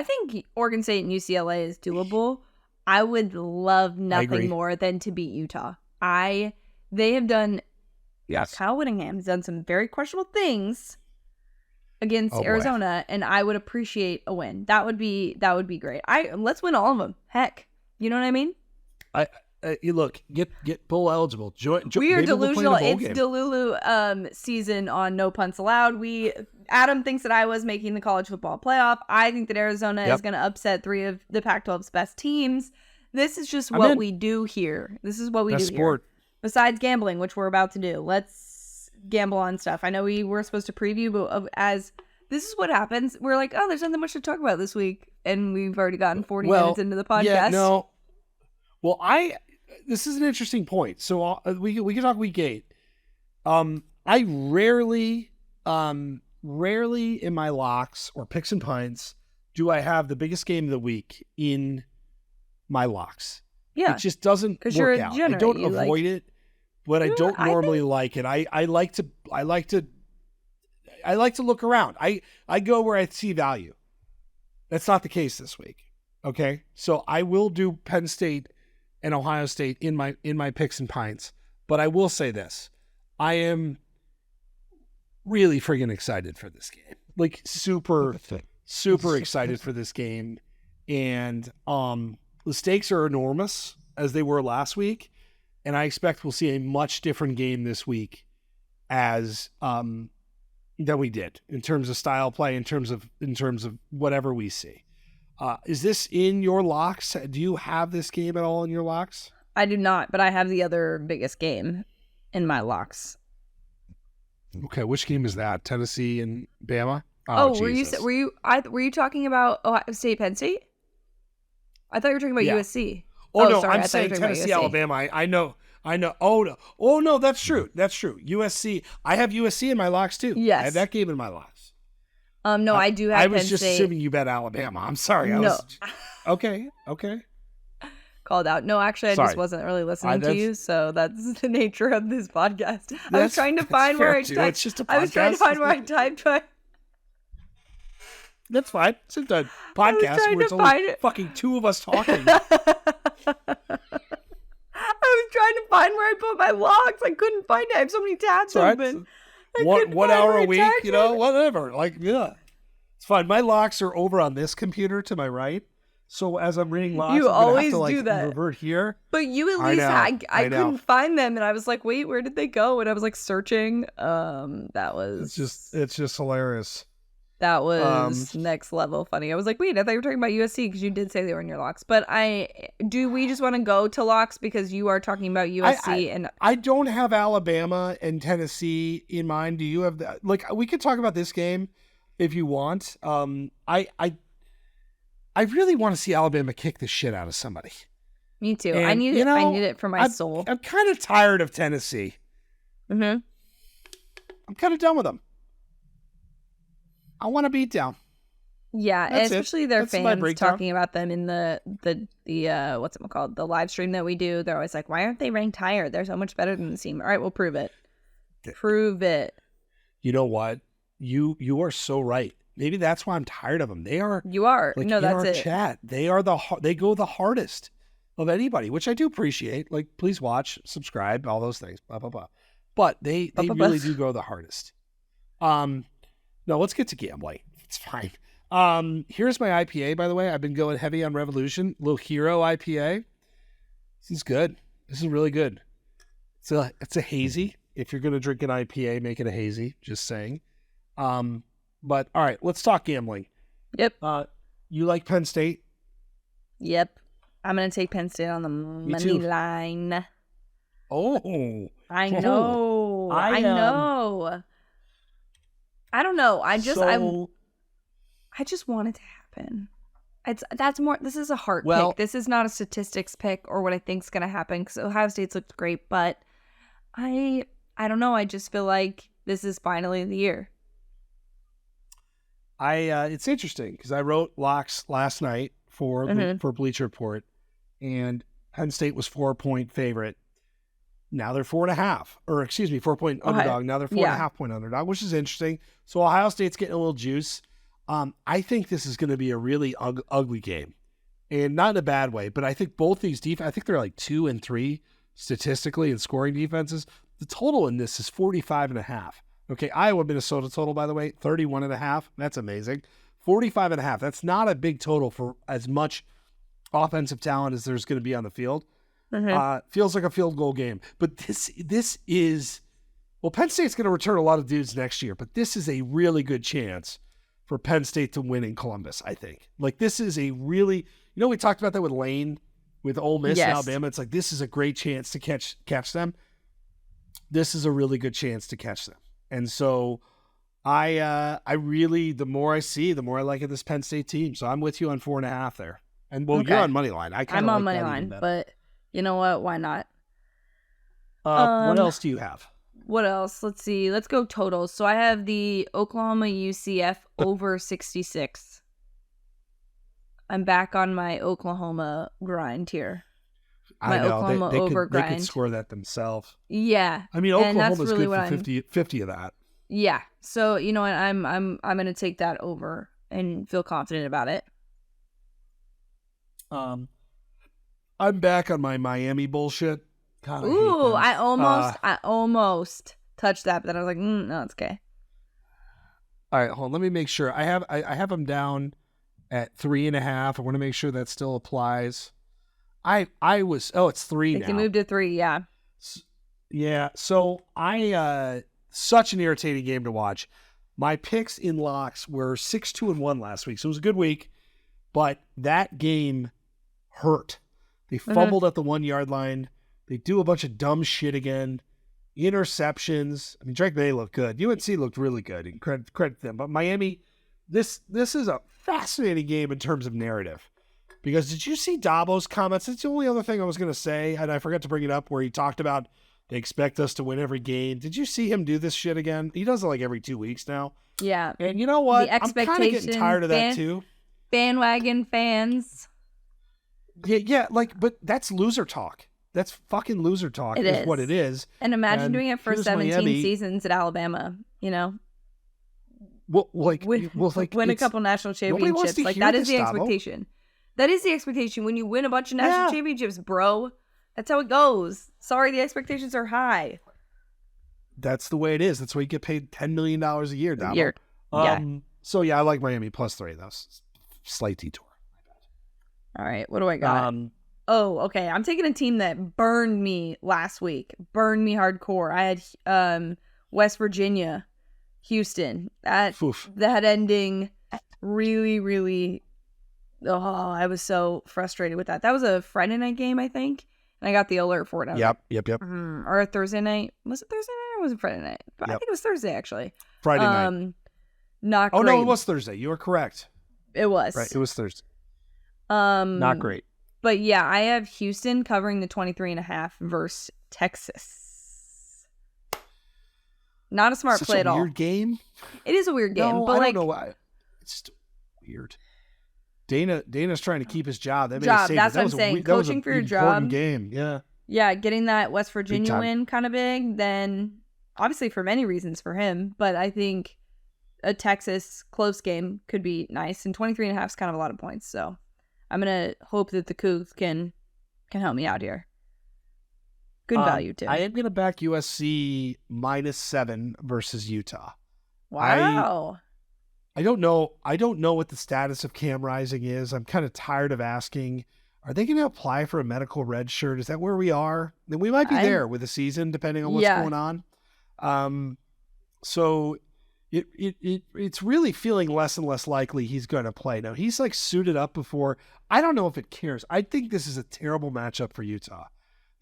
think Oregon State and UCLA is doable. I would love nothing more than to beat Utah. They have done, Kyle Whittingham has done some very questionable things against Arizona, and I would appreciate a win. That would be great. Let's win all of them. Heck, you know what I mean? You look, get bowl eligible. We are delusional. It's Delulu season on No Punts Allowed. Adam thinks that I was making the college football playoff. I think that Arizona is going to upset 3 of the Pac-12's best teams. This is just what we do here. This is what we do here. Besides gambling, which we're about to do. Let's gamble on stuff. I know we were supposed to preview, but as this is what happens, we're like, oh, there's nothing much to talk about this week, and we've already gotten 40 minutes into the podcast. Yeah, no. Well, this is an interesting point. So we can talk week 8. I rarely in my locks or picks and pints do I have the biggest game of the week in my locks. Yeah, it just doesn't work out. I don't avoid it, but I don't normally like it. I like to look around. I go where I see value. That's not the case this week. Okay, so I will do Penn State and Ohio State in my picks and pints. But I will say this. I am really friggin' excited for this game. Like super excited for this game. And the stakes are enormous as they were last week. And I expect we'll see a much different game this week as than we did in terms of style play, in terms of whatever we see. Is this in your locks? Do you have this game at all in your locks? I do not, but I have the other biggest game in my locks. Okay, which game is that? Tennessee and Bama? Were you talking about Ohio State, Penn State? I thought you were talking about USC. No, sorry, I'm saying Tennessee, Alabama. I know. Oh no, that's true. USC. I have USC in my locks too. Yes, I have that game in my locks. No, I do have Penn State. I was just assuming you bet Alabama. I'm sorry. Okay. Called out. No, actually, I just wasn't really listening to you, so that's the nature of this podcast. I was trying to find where I typed. It's just a podcast. I was trying to find where I typed. That's fine. It's a podcast where it's only fucking 2 of us talking. I was trying to find where I put my logs. I couldn't find it. I have so many tabs open. 1 hour a week, whatever. It's fine. My locks are over on this computer to my right. So as I'm reading locks, you always have to, do that. Revert here. But you at least I couldn't find them, and I was like, wait, where did they go? And I was like searching. It's just hilarious. That was next level funny. I was like, wait, I thought you were talking about USC because you did say they were in your locks. But we just want to go to locks because you are talking about USC and I don't have Alabama and Tennessee in mind. Do you have that? Like, we could talk about this game. if you want. I really want to see Alabama kick the shit out of somebody. Me too. And, I need it. I need it for my soul. I'm kind of tired of Tennessee. Mm-hmm. I'm kind of done with them. I want a beatdown. Yeah, especially their fans talking about them in the what's it called? The live stream that we do. They're always like, "Why aren't they ranked higher? They're so much better than the team." All right, we'll prove it. Prove it. You know what? You are so right. Maybe that's why I'm tired of them. They are. You are. Like, no, in that's our it. Chat. They go the hardest of anybody, which I do appreciate. Like, please watch, subscribe, all those things. Blah blah blah. But they really do go the hardest. No, let's get to gambling. It's fine. Here's my IPA, by the way. I've been going heavy on Revolution. Little Hero IPA. This is good. This is really good. It's a hazy. If you're going to drink an IPA, make it a hazy. Just saying. But all right, let's talk gambling. Yep. You like Penn State? Yep. I'm going to take Penn State on the money line. Oh. I know. I know. I don't know. I just want it to happen. This is a heart pick. This is not a statistics pick or what I think is going to happen, because Ohio State's looked great, but I don't know. I just feel like this is finally the year. It's interesting because I wrote locks last night for Bleacher Report, and Penn State was 4-point favorite. Now they're 4.5, or excuse me, 4-point underdog. Now they're 4.5 point underdog, which is interesting. So Ohio State's getting a little juice. I think this is going to be a really ugly game, and not in a bad way. But I think both these I think they're like 2 and 3 statistically in scoring defenses. The total in this is 45.5. Okay, Iowa Minnesota total, by the way, 31.5. That's amazing. 45.5. That's not a big total for as much offensive talent as there's going to be on the field. Feels like a field goal game, but this is, well, Penn State's going to return a lot of dudes next year, but this is a really good chance for Penn State to win in Columbus. I think, like, this is a really, we talked about that with Lane, with Ole Miss and Alabama. It's like, this is a great chance to catch them. This is a really good chance to catch them. And so I really, the more I see, the more I like this Penn State team. So I'm with you on 4.5 there. And you're on money line. I'm on money line, but you know what? Why not? What else do you have? What else? Let's see. Let's go totals. So I have the Oklahoma UCF over 66. I'm back on my Oklahoma grind here. I know. Oklahoma they grind. They could score that themselves. Yeah. I mean, Oklahoma's really good for 50 of that. Yeah. So, you know what? I'm going to take that over and feel confident about it. I'm back on my Miami bullshit. God, ooh, I almost touched that, but then I was like, no, it's okay. All right, hold on. Let me make sure. I have them down at 3.5. I want to make sure that still applies. It's 3 now. They moved to 3, yeah. Yeah, so such an irritating game to watch. My picks in locks were 6-2-1 last week, so it was a good week, but that game hurt. They fumbled at the 1-yard line. They do a bunch of dumb shit again. Interceptions. I mean, Drake May looked good. UNC looked really good, and credit them. But Miami, this is a fascinating game in terms of narrative. Because did you see Dabo's comments? It's the only other thing I was going to say, and I forgot to bring it up, where he talked about they expect us to win every game. Did you see him do this shit again? He does it like every 2 weeks now. Yeah. And you know what? I'm kind of getting tired of that too. Bandwagon fans. Yeah, but that's loser talk. That's fucking loser talk is what it is. And imagine doing it for 17 seasons at Alabama, Well, win a couple national championships. Like, that is the expectation. That is the expectation. When you win a bunch of national championships, bro, that's how it goes. Sorry, the expectations are high. That's the way it is. That's why you get paid $10 million a year, Dabo. So, I like Miami +3. That's slight detour. All right, what do I got? Okay. I'm taking a team that burned me last week. Burned me hardcore. I had West Virginia, Houston. That ending really, really... Oh, I was so frustrated with that. That was a Friday night game, I think. And I got the alert for it. Yep. Or a Thursday night. Was it Thursday night or was it Friday night? I think it was Thursday, actually. Friday night. Not great. Oh, no, it was Thursday. You are correct. It was. Right, it was Thursday. Not great. But yeah, I have Houston covering the 23.5 versus Texas. Not a smart play at all. Such a weird game. It is a weird game. No, but I don't know why. It's still weird. Dana's trying to keep his job. That's what I'm saying. Coaching for your job. Important game. Yeah. Yeah, getting that West Virginia win kind of big. Then, obviously for many reasons for him, but I think a Texas close game could be nice. And 23.5 is kind of a lot of points. So I'm going to hope that the Cougs can help me out here. Good value, too. I am going to back USC -7 versus Utah. Wow. I don't know what the status of Cam Rising is. I'm kind of tired of asking. Are they going to apply for a medical red shirt? Is that where we are? Then we might be there with the season, depending on what's going on. So it's really feeling less and less likely he's going to play. Now, he's like suited up before. I don't know if it cares. I think this is a terrible matchup for Utah.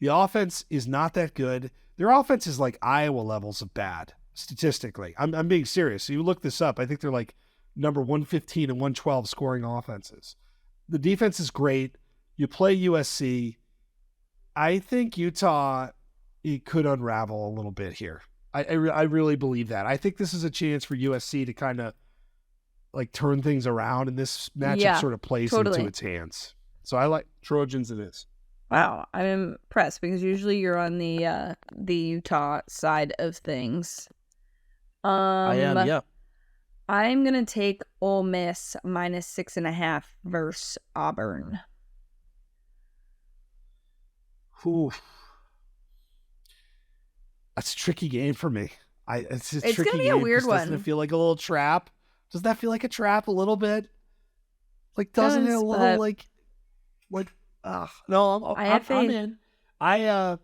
The offense is not that good. Their offense is like Iowa levels of bad, statistically. I'm being serious. So you look this up. I think they're like number 115 and 112 scoring offenses. The defense is great. You play USC. I think Utah, it could unravel a little bit here. I really believe that. I think this is a chance for USC to kind of like turn things around, and this matchup sort of plays into its hands. So I like Trojans it is. Wow, I'm impressed because usually you're on the Utah side of things. I am, yeah. I'm gonna take Ole Miss -6.5 versus Auburn. Ooh. That's a tricky game for me. It's gonna be a weird one. Doesn't it feel like a little trap? Does that feel like a trap a little bit? Like, doesn't it a little like? No, I'm in. I'm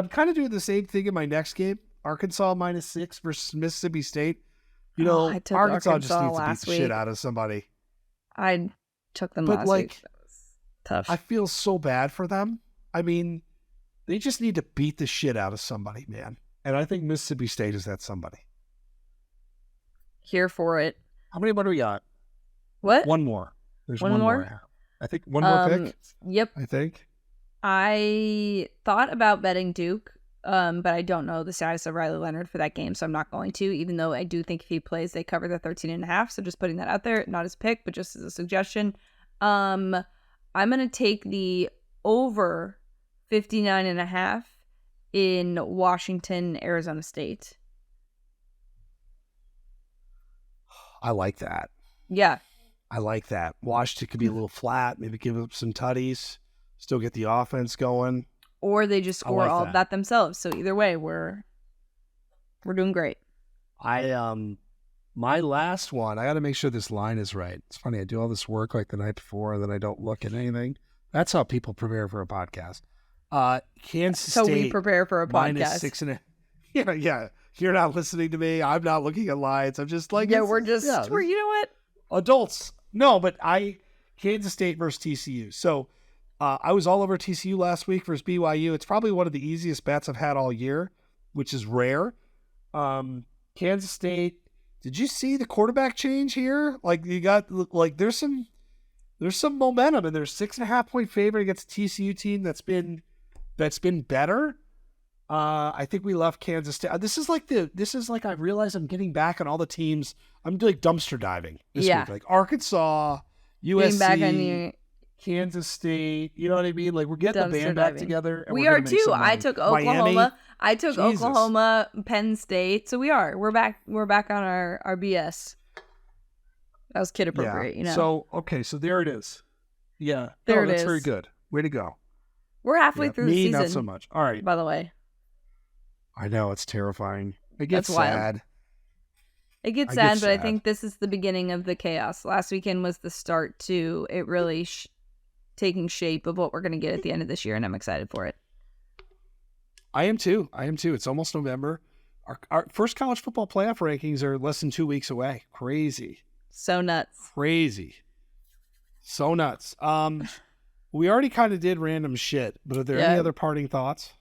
kind of doing the same thing in my next game. Arkansas -6 versus Mississippi State. You know, Arkansas just needs to beat the shit out of somebody. I took them last week. That was tough. I feel so bad for them. I mean, they just need to beat the shit out of somebody, man. And I think Mississippi State is that somebody. Here for it. How many more do we got? What? One more. There's one more? I think one more pick. Yep. I think. I thought about betting Duke, but I don't know the status of Riley Leonard for that game, so I'm not going to, even though I do think if he plays, they cover the 13.5. So just putting that out there, not as a pick, but just as a suggestion. I'm going to take the over 59.5 in Washington, Arizona State. I like that. Yeah. I like that. Washington could be a little flat, maybe give up some tutties, still get the offense going. Or they just score all of that themselves. So either way, we're doing great. My last one, I got to make sure this line is right. It's funny, I do all this work like the night before, and then I don't look at anything. That's how people prepare for a podcast. Kansas State. So we prepare for a podcast. -6.5. Yeah. You're not listening to me. I'm not looking at lines. I'm just like, we're you know what? Adults. No, but Kansas State versus TCU. So I was all over TCU last week versus BYU. It's probably one of the easiest bets I've had all year, which is rare. Kansas State. Did you see the quarterback change here? Like you got like there's some momentum, and there's 6.5-point favorite against a TCU team that's been better. I think we left Kansas State. This is like I realize I'm getting back on all the teams. I'm doing dumpster diving this week. Like Arkansas, USC, Kansas State. You know what I mean? Like we're getting the band back together. We are too. I took Oklahoma. Miami. I took Oklahoma, Penn State. So we're back on our BS. That was kid appropriate, you know. So okay, so there it is. Yeah. That's very good. Way to go. We're halfway through the season. Not so much. All right. By the way. I know, it's terrifying. It gets sad. It gets sad, but I think this is the beginning of the chaos. Last weekend was the start to it really taking shape of what we're going to get at the end of this year, and I'm excited for it. I am too. It's almost November. Our first college football playoff rankings are less than 2 weeks away. Crazy. So nuts. Crazy. So nuts. We already kind of did random shit, but are there any other parting thoughts?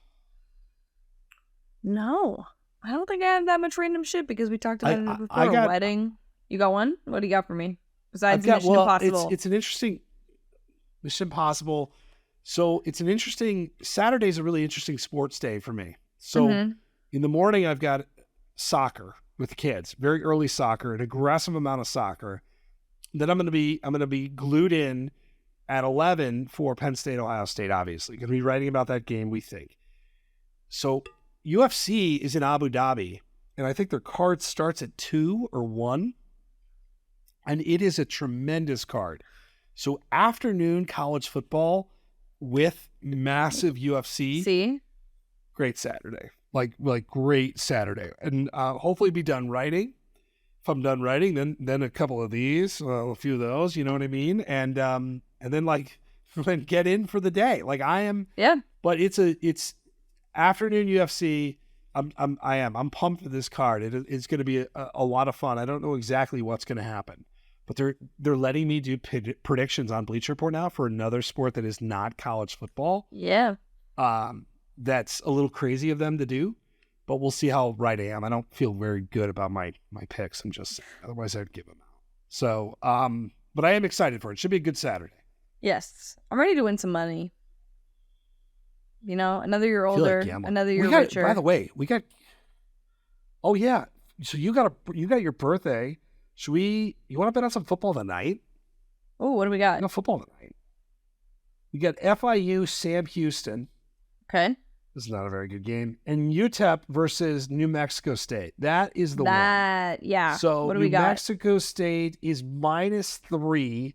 No. I don't think I have that much random shit because we talked about it before. A wedding. You got one? What do you got for me? Besides Mission Impossible. It's an interesting Mission Impossible. So it's an interesting, Saturday's a really interesting sports day for me. So in the morning, I've got soccer with the kids, very early soccer, an aggressive amount of soccer. Then I'm going to be glued in at 11 for Penn State, Ohio State, obviously. Going to be writing about that game, we think. So UFC is in Abu Dhabi, and I think their card starts at 2 or 1, and it is a tremendous card. So afternoon college football with massive UFC. See? Great Saturday. Like great Saturday. And hopefully be done writing. If I'm done writing, then a couple of these, a few of those, you know what I mean? And then then get in for the day. Like I am. Yeah. But it's afternoon UFC. I'm pumped for this card. It's going to be a lot of fun. I don't know exactly what's going to happen, but they're letting me do predictions on Bleacher Report now for another sport that is not college football. Yeah. That's a little crazy of them to do, but we'll see how right I am. I don't feel very good about my picks. I'm just saying. Otherwise I'd give them out. So, but I am excited for it. Should be a good Saturday. Yes. I'm ready to win some money. You know, another year older, another year richer. By the way, oh yeah. So you got your birthday. You want to bet on some football tonight? Oh, what do we got? No football tonight. We got FIU, Sam Houston. Okay. This is not a very good game. And UTEP versus New Mexico State. That is the one. Yeah. So what do we got? New Mexico State is -3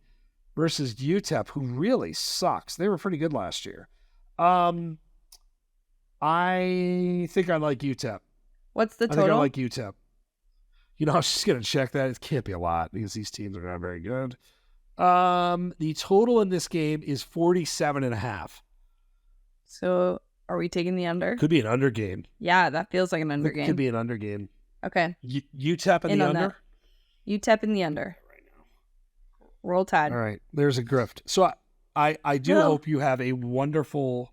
versus UTEP, who really sucks. They were pretty good last year. I think I like UTEP. What's the total? I think I like UTEP. I was just going to check that. It can't be a lot because these teams are not very good. The total in this game is 47.5. So are we taking the under? Could be an under game. Yeah, that feels like an under game. Could be an under game. Okay. UTEP in the under? That. UTEP in the under. Right now. Roll Tide. All right. There's a grift. So I do hope you have a wonderful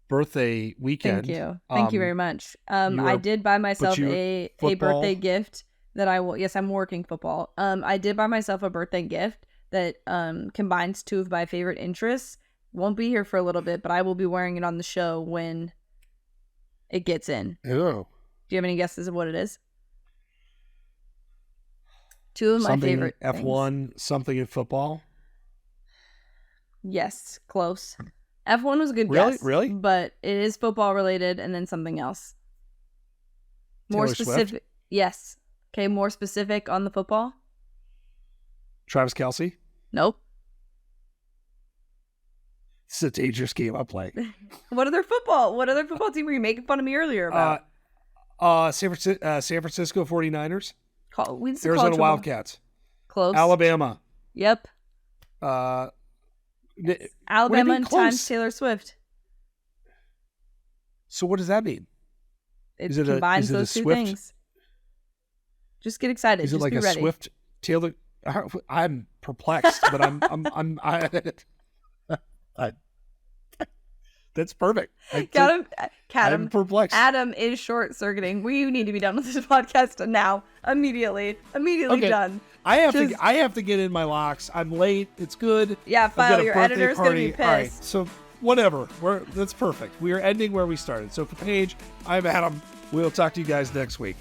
birthday weekend. Thank you. Thank you very much. I did buy myself a birthday gift that I will. Yes, I'm working football. I did buy myself a birthday gift that combines two of my favorite interests. Won't be here for a little bit, but I will be wearing it on the show when it gets in. Oh. Do you have any guesses of what it is? Two of my favorite F1, things. Something in football? Yes, close. F1 was a good guess. Really? But it is football related and then something else. More Taylor specific. Swift? Yes. Okay, more specific on the football? Travis Kelce? Nope. This is a dangerous game I'm playing. What other football team were you making fun of me earlier about? San Francisco 49ers. Arizona Wildcats. Close. Alabama. Yep. Alabama and times Taylor Swift. So what does that mean? It combines those two things. Just get excited. Is it just like be a ready. Swift Taylor? I'm perplexed, but that's perfect. I'm perplexed. Adam is short circuiting. We need to be done with this podcast now. Immediately okay. Done. I have to get in my locks. I'm late. It's good. Yeah, file. Your editor's going to be pissed. All right, so whatever. That's perfect. We are ending where we started. So for Paige, I'm Adam. We'll talk to you guys next week.